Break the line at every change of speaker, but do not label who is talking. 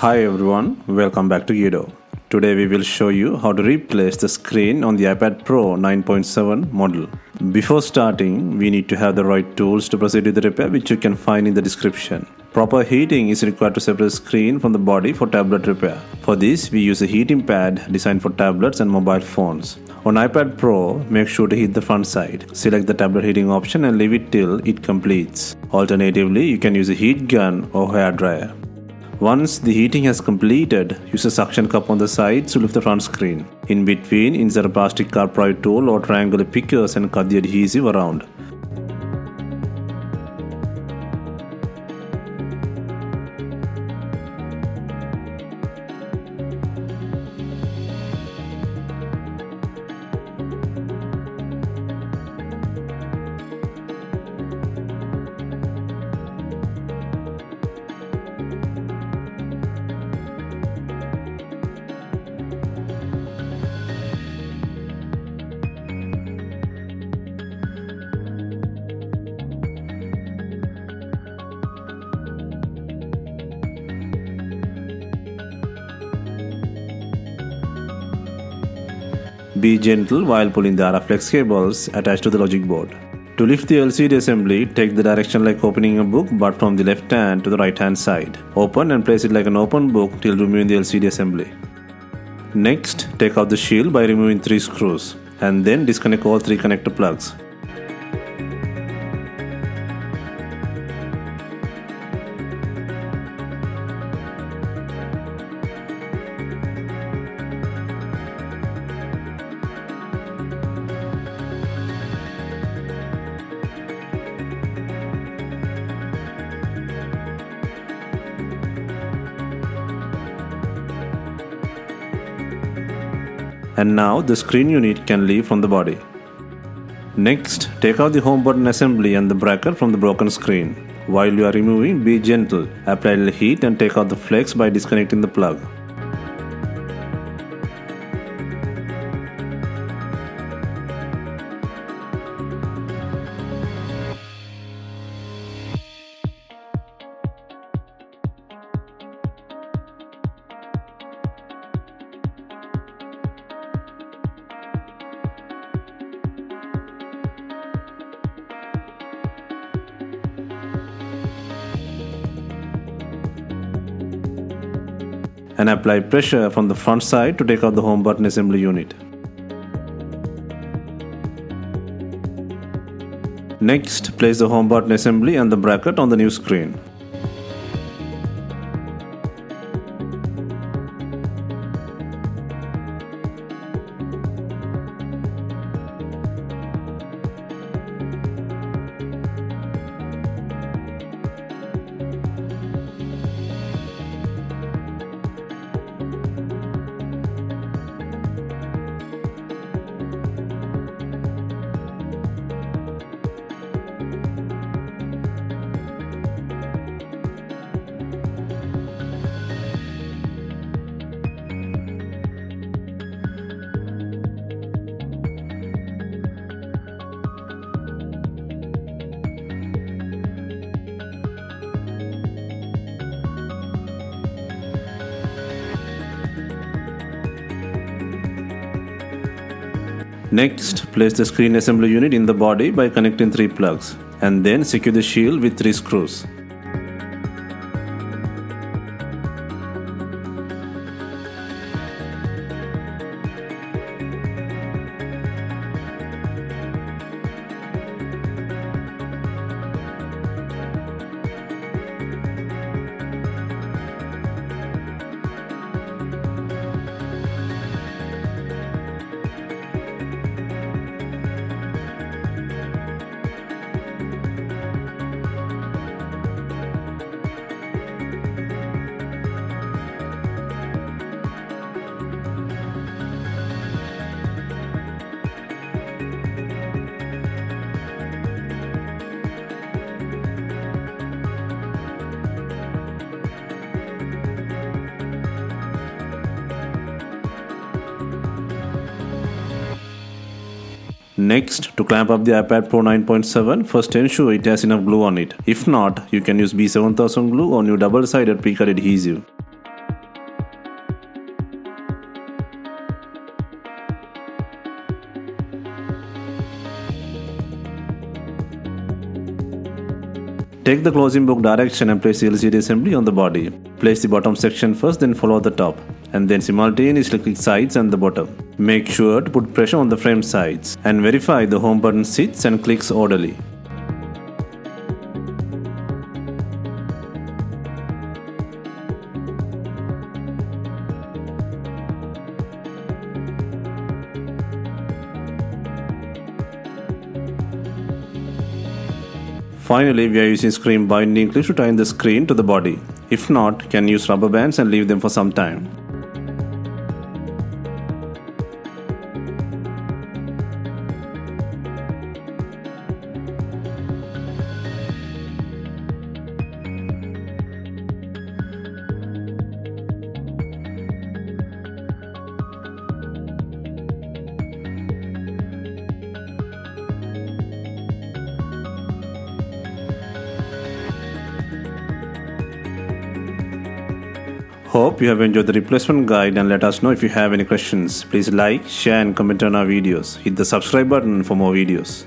Hi everyone, welcome back to DYOR. Today we will show you how to replace the screen on the iPad Pro 9.7 model. Before starting, we need to have the right tools to proceed with the repair, which you can find in the description. Proper heating is required to separate the screen from the body for tablet repair. For this, we use a heating pad designed for tablets and mobile phones. On iPad Pro, make sure to heat the front side. Select the tablet heating option and leave it till it completes. Alternatively, you can use a heat gun or hair dryer. Once the heating has completed, use a suction cup on the sides to lift the front screen. In between, insert a plastic car pry tool or triangular pickers and cut the adhesive around. Be gentle while pulling the RF flex cables attached to the logic board. To lift the LCD assembly, take the direction like opening a book but from the left hand to the right hand side. Open and place it like an open book till removing the LCD assembly. Next, take out the shield by removing 3 screws and then disconnect all 3 connector plugs. And now the screen unit can leave from the body. Next, take out the home button assembly and the bracket from the broken screen. While you are removing, be gentle. Apply a little heat and take out the flex by disconnecting the plug. And apply pressure from the front side to take out the home button assembly unit. Next, place the home button assembly and the bracket on the new screen. Next, place the screen assembly unit in the body by connecting 3 plugs and then secure the shield with 3 screws. Next, to clamp up the iPad Pro 9.7, first ensure it has enough glue on it. If not, you can use B7000 glue or new double-sided pre-cut adhesive. Take the closing book direction and place the LCD assembly on the body. Place the bottom section first, then follow the top, and then simultaneously click sides and the bottom. Make sure to put pressure on the frame sides and verify the home button sits and clicks orderly. Finally, we are using screen binding clips to tie the screen to the body. If not, you can use rubber bands and leave them for some time. Hope you have enjoyed the replacement guide, and let us know if you have any questions. Please like, share and comment on our videos. Hit the subscribe button for more videos.